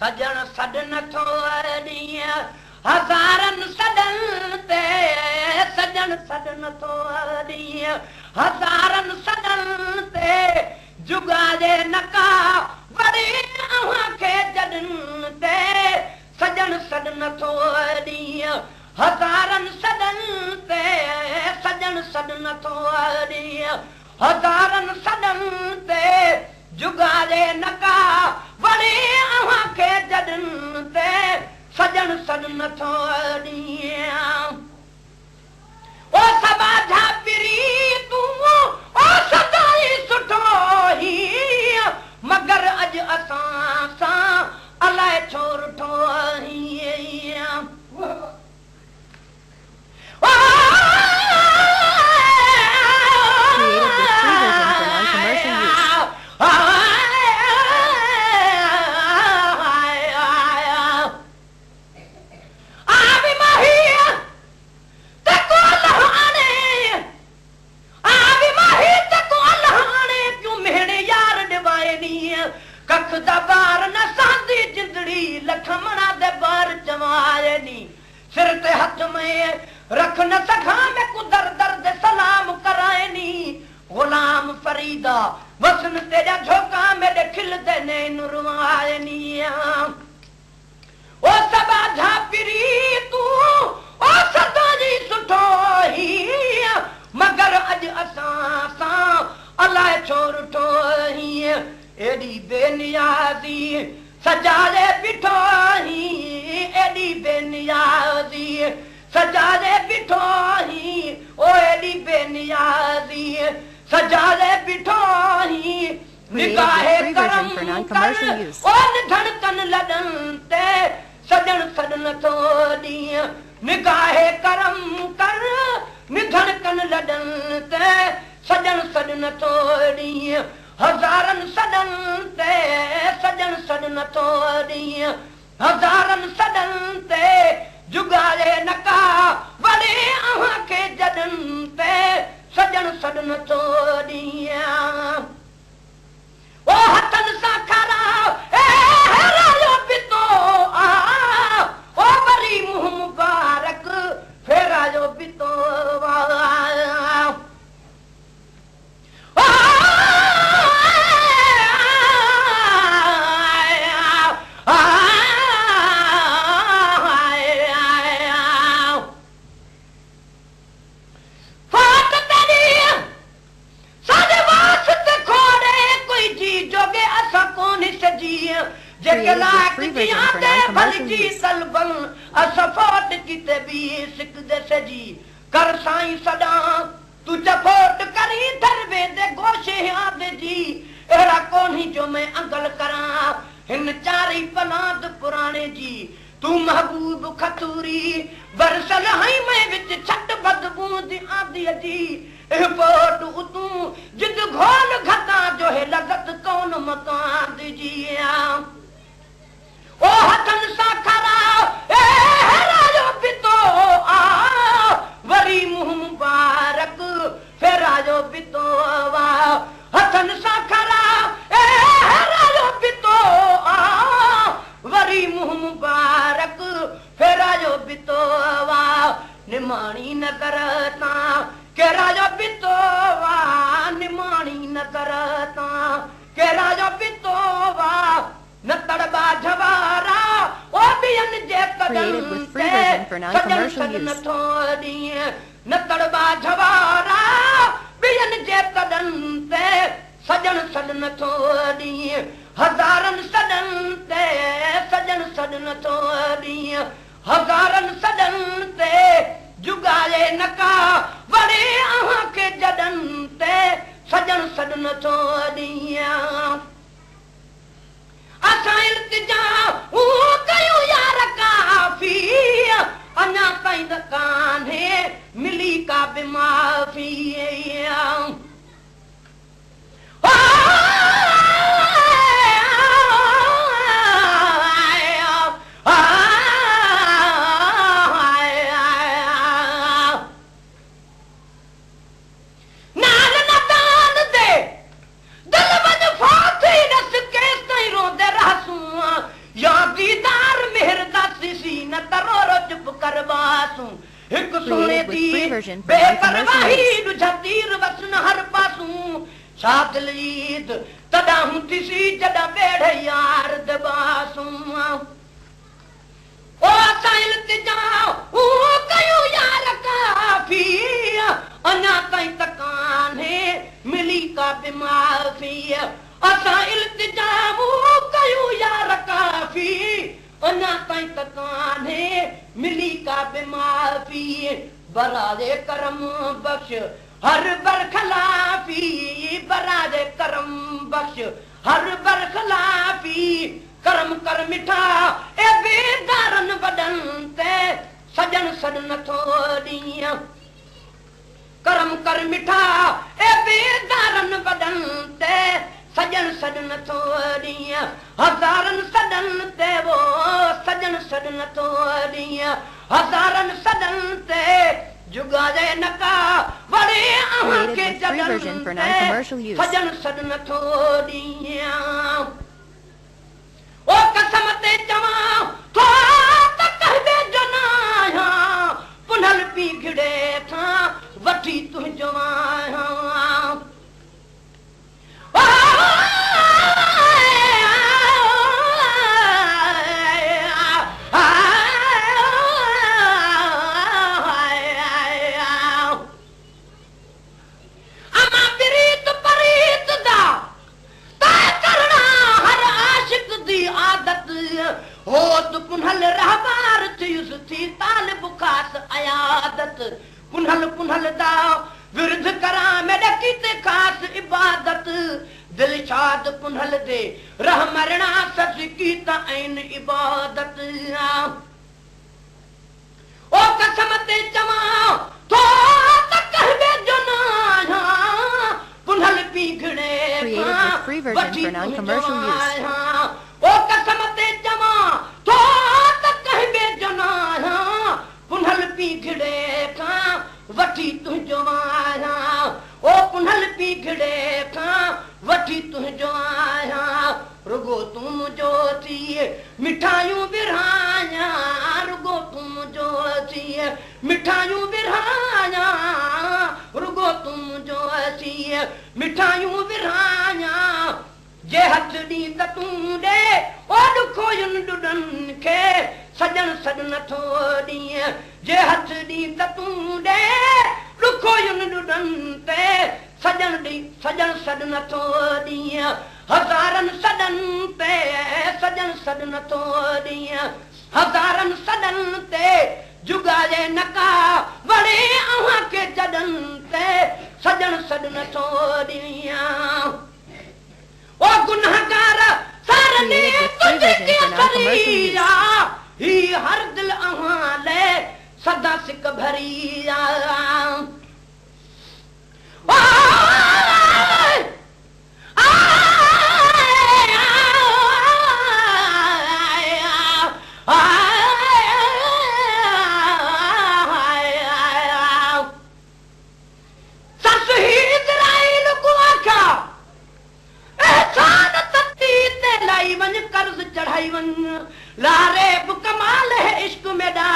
सजण सॾ नथो ॾींहुं हज़ारनि सॾनि ते सजण सॾ नथो ॾींहुं हज़ारनि सॾनि ते जुगा जे नका वरी अव्हांखे जॾनि ते सजण सॾ नथो ॾींहुं हज़ारनि सॾनि ते सजण सॾ नथो ॾींहुं हज़ारनि सॾनि ते जुगा जे नका वरी अव्हांखे जॾनि ते सजण सॾ नथो ॾींहुं ओ सबा झापिरी तूं ओ सदाई सुठो हीअं मगर अॼु असां सां अलाए छो रुठो हीअं कख दा बार न सांदी जिंदड़ी लखमणा दे बार जमाए नी सिर ते हथ में रख न सखा में कुदर दर्द सलाम कराए नी गुलाम फरीदा वसन तेजा झोका मेरे खिल दे ने नुरवाए नी ओ सबा झापिरी तू ओ सदा जी सुठो ही मगर अज असां सां अलाए छो रुठो ही एडी बेनियाज़ी सजाले बिठो ही एडी बेनियाज़ी सजाले बिठो ही ओ एडी बेनियाज़ी सजाले बिठो ही निगाहे करम कर ओ धड़कन लडन ते सजन सदन तो ॾींहुं निगाहे करम कर धड़कन लडन ते सजन सदन तो ॾींहुं हज़ारनि सॾनि ते सजण सॾ नथो ॾींहुं हज़ारनि सॾनि ते जुगारे नका वरी अव्हांखे जॾनि ते सजण सॾ नथो ॾींहुं ओ हथनि सां खरा हेरायो पितो ओ वरी मुंहुं मुबारक फेरायो पितो कर साईं सदा तू चफोट करी दरवे दे गोशे याद जी एड़ा कोनी जो मैं अंगल करा हिन चारी पनाद पुराने जी तू महबूब खतूरी बरसल हई मैं विच छट बदबू दी आदि जी ए पोट तू जिद घोल घता जो है लज़त कौन मकान जी ओ हथन सा खरा ए हरायो पितो वरी मुंह मुबारक फेरायो पितो हथन सा खरा ए हरायो पितो वरी मुंह मुबारक फेरायो पितो निमाणी न करता केरायो पितो निमाणी न करता केरायो पितो न तड़बा झवारा ओ बियन जे कदम ते सजन सद नथो ॾींहुं न तड़बा झवारा बियन जे कदम ते सजन सद नथो ॾींहुं हज़ारनि सॾनि ते सजन सद नथो ॾींहुं हज़ारनि सॾनि ते जुगाए नका वरी अव्हांखे जॾनि ते सजन सद नथो ॾींहुं असां इल्तिजा कयूं यार काफ़ी अञा ताईं त कान्हे मिली का बि माफ़ी नाल न दान दे दिल with free version for non-commercial बेपरवाही use. ॾुझतीर वसन हर पासूं छा दिलीद तॾां हूंदी सी जॾां बेड़ यार दबासूं ओ असां इल्तिजा कयूं यार काफ़ी अञा ताईं त कान्हे मिली का बि माफ़ी असां इल्तिजा कयूं यार काफ़ी अञा ताईं त कान्हे मिली का बि माफ़ी बराजे करम बख्श हर बरखलाफी बराजे करम बख्श हर बरखलाफी करम कर मिठा ए बेदारन वडन ते सजन सड नथो ॾींहुं करम कर मिठा ए बेदारन वडन ते सजन सड नथो ॾींहुं हज़ारन सडन ते वो सजन सड नथो ॾींहुं हज़ारन सडन ते जुगाजे नका वड़े अहां के version for non-commercial use. सजन सड नथो ॾींहुं ओ कसम ते चवां थो त कहबे जो न आहियां पुनल पी घिड़े था वठी तुंहिंजो आहियां पुनल रहबार थी तालिब ख़ास अयादत पुनल पुनल दा विरध करां में ॾकी ते ख़ास इबादत दिलशाद पुनल दे रह मरणा सच की त आहिनि इबादत ओ कसम ते चवां थो त कहबे जो न आहियां पुनल पी घिड़े Created with free version for non-commercial use. ओ कसम ते चवां थो त कहबे जो न आहियां पुनल पी घिड़े खां वठी तुंहिंजो आहियां ओ पुनल पी घिड़े खां वठी तुंहिंजो आहियां रुगो तूं मुंहिंजो थिए मिठायूं विरहायां रुगो तूं मुंहिंजो थिए मिठायूं विरहायां रुगो तूं मुंहिंजो थिए मिठायूं विरहायां जे हथ ॾींद तूं ॾे ओ ॾुखोयुनि ॾुॾनि खे सजन सॾ नथो ॾींहुं जे हथ ॾींद तूं ॾे ॾुखोयुनि ॾुॾनि ते सजन सॾ नथो ॾींहुं हज़ारनि सॾनि ते सजन सॾ नथो ॾींहुं हज़ारनि सॾनि ते जुगाजे नका वड़े अव्हां खे जॾनि ते सजन सॾ नथो ॾींहुं ओ गुनाहगार सारने तुझे सरिया ही हर दिल अहां ले सदा सिक भरिया चढ़ाई वन लारे कमाल है इश्क मेरा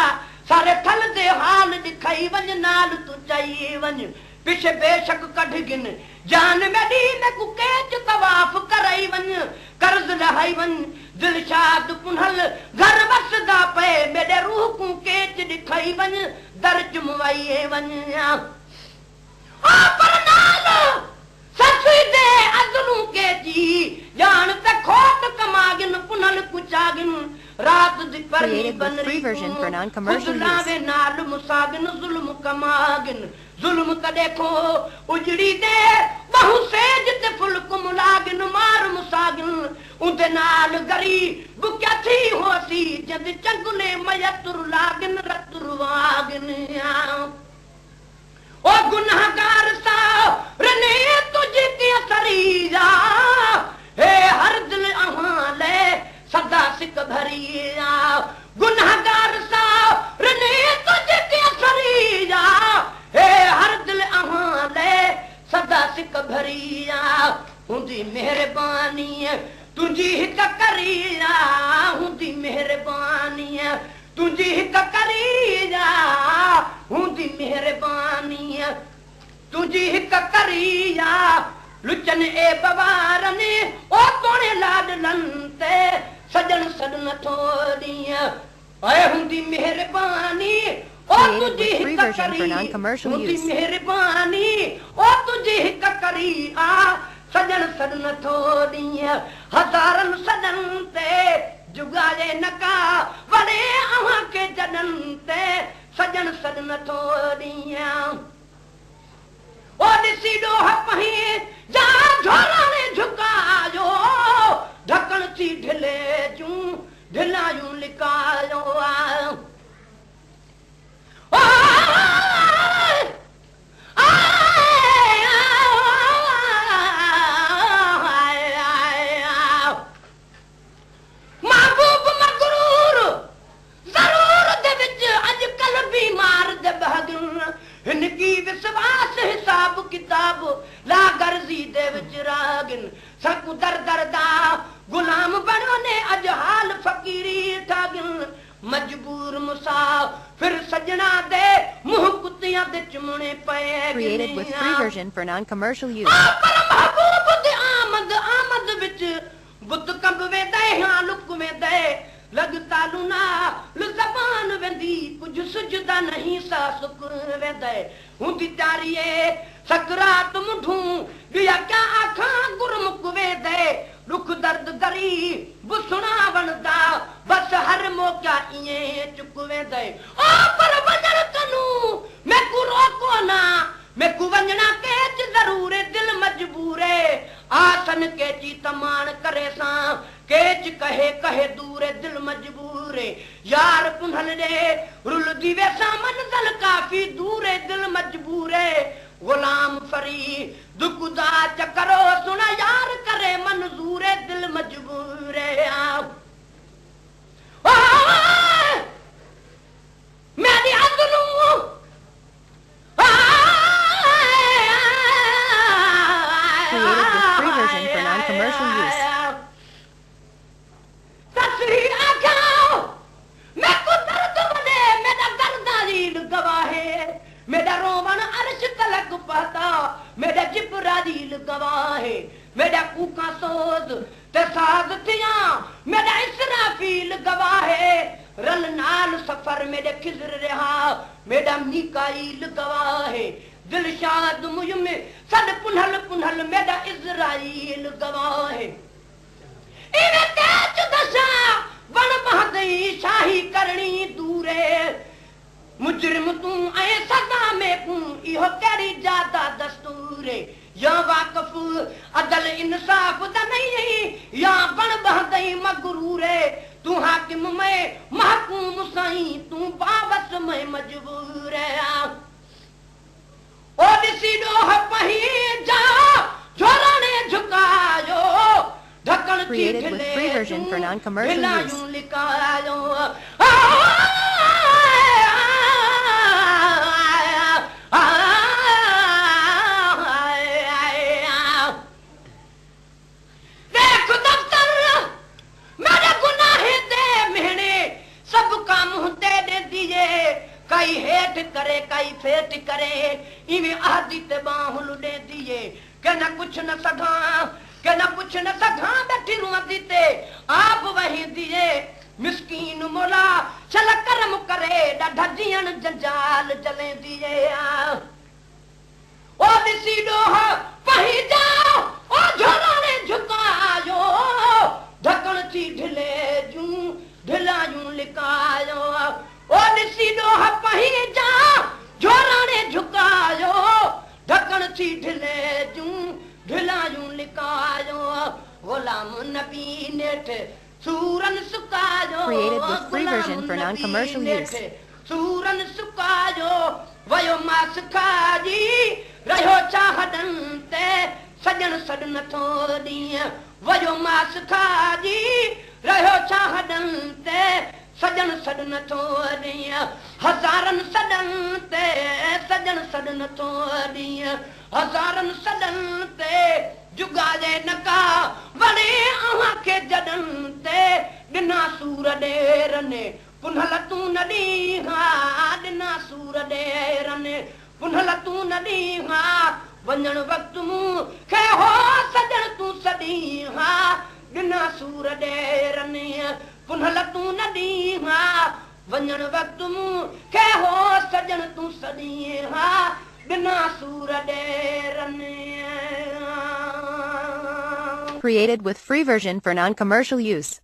सारे थल दे हाल दिखाई वन नाल तू चाहिए वन पिछे बेशक कढ गिन जान में दी में कुकेच तवाफ कराई वन कर्ज लहाई वन दिलशाद पुनल घर वसदा पे मेरे रूह को केच दिखाई वन दर चुमवाई वन आ पर नाल ससुई दे अजलू के जी जान ते खोट कमागिन पुनल कुचागिन रात दी परनी बन free version for non-commercial use. लावे नाल मुसागिन जुल्म कमागिन जुल्म त देखो उजड़ी दे बहु सेज ते फुलक मुलागिन मार मुसागिन उनदे नाल गरी बुक्या थी होसी जद चंगुले मयतुर लागिन रतुरवागिन ओ गुनाहगार सा रने तुझे की सरीजा हे हर दिल अहां ले सदा सिक भरिया गुनाहगार सा रने तुझे की सरीजा हे हर दिल अहां ले सदा सिक भरिया हुंदी मेहरबानी तुझी हिक करिया हुंदी मेहरबानी तुझी हिक करिया हूंदी मेहरबानी तुंहिंजी हिक करिया लुचन ए बवारनि ओ तोणे लाडलनि ते सजण सॾ नथो ॾींहुं ऐं हूंदी मेहरबानी ओ तुंहिंजी हिक करी हूंदी मेहरबानी ओ तुंहिंजी हिक करी आ सजण सॾ नथो ॾींहुं हज़ारनि सॾनि ते जुगाए नका वॾे अव्हां खे जॾनि ते सजण सॾ नथो ॾींहुं ओ ॾिसी ॾोह पही जा झोलाणे झुकायो ढकण थी ढिले जूं ढिलायूं लिकायो महबूब मगरूर ज़रूर दे विच अॼुकल्ह बीमार दे बहगन हिन की विश्वास हिसाब किताब ला गर्जी दे विच रागिन सकू दर दर दा गुलाम बणो ने अज हाल फकीरी ठागिन मजबूर मुसाफिर सजना दे मुंह कुतियां दे चुमणे पए Created with free version for non-commercial use. पर महबूब दे आमद विच बुत कंब वेंदे हां लुक वेंदे लगता लुना ज़बान वेंदी कुझ सुझदा नहीं सा सुक वेंदे हूंदी तारीए सकरात मुठूं ॿिया क्या आखां गुरमुख वेंदे दुख दर्द दरी बुसणा वणदा बस हर मौका ईअं चुक वेंदे ओ पर वञण कनू मैकू रोको ना मैकू वञणा केच ज़रूर दिल मजबूर आसन केची तमाण करे सां केच कहे कहे दूर दिल मजबूर यार पुनल दे रुल दीवे सां मंज़िल काफी दूर दिल मजबूर गुलाम फरी दुखदा चकरो सुन यार करे मंजूर दिल मजबूर मेरी अदलू Created with free version for non-commercial use. मेरा रोवन अर्श तलक पता मेरा जिब्राइल गवाहे मेरा कूका सोज ते साज थिया मेरा इसराफील गवाहे रल नाल सफर मेरे खिजर रहा मेरा मीकाईल गवाहे दिलशाद मुझ में सद पुनल पुनल मेरा इज़राइल गवाहे इवे तेज दशा बन बहदई शाही करनी दूरे मुजरिम तू ऐ सदा में तू इहो कहिड़ी ज्यादा दस्तूर या वाक़िफ़ अदल इंसाफ़ दा नहीं या बन बहदई मगरूर तू हाकिम में महकूम साईं तू बावस में मजबूर ओ ॾिसी ॾोह पही जा झोलाणे झुकायो ढकण थी Created with free version for non-commercial use. लिकायो देख दफ्तर मेरे गुनाहे दे मेहने सब काम होते दे दिए कई हेठ करे कई फेट करे इवे आदि ते बाहुल दे दिए के न कुछ न सधा के न कुछ न सधा बैठी रुआदी ते आप वही दिए मिस्कीन मोला चल करम करे ॾाढा जीअण जंजाल जले दिए ओ ॾिसी ॾोह पही जाओ ओ झोलाणे झुकायो ढकण थी ढिले जूं ढिलायूं लिकायो ओ ॾिसी ॾोह पही जाओ झोलाणे झुकायो ढकण थी ढिले जूं ढिलायूं लिकायो गुलाम नबी नेठ सूरन सुकायो Created with free version for non-commercial use. सूरन सुकायो वयो मास खाजी रहियो चाहदन ते सजण सॾ नथो ॾींहुं वयो मास खाजी रहियो चाहदन ते सजण सॾ नथो ॾींहुं हज़ारनि सॾनि ते सजण सॾ नथो ॾींहुं हज़ारनि सॾनि ते जुगाए नका वणे अव्हां खे जॾनि ते ॾिना सूर ॾेर ने पुनल तूं न ॾींहुं ॾिना सूर ॾेरनि पुनल तूं न ॾीं हा वञण वक़्तु मूं खे हो सजण तूं सॾीं हा बिना सूर ॾेरनि पुनल तूं न ॾीं हा वञण वक़्तु मूं खे हो सजण तूं सॾीं हा बिना सूर ॾेरनि. Created with free version for non-commercial use.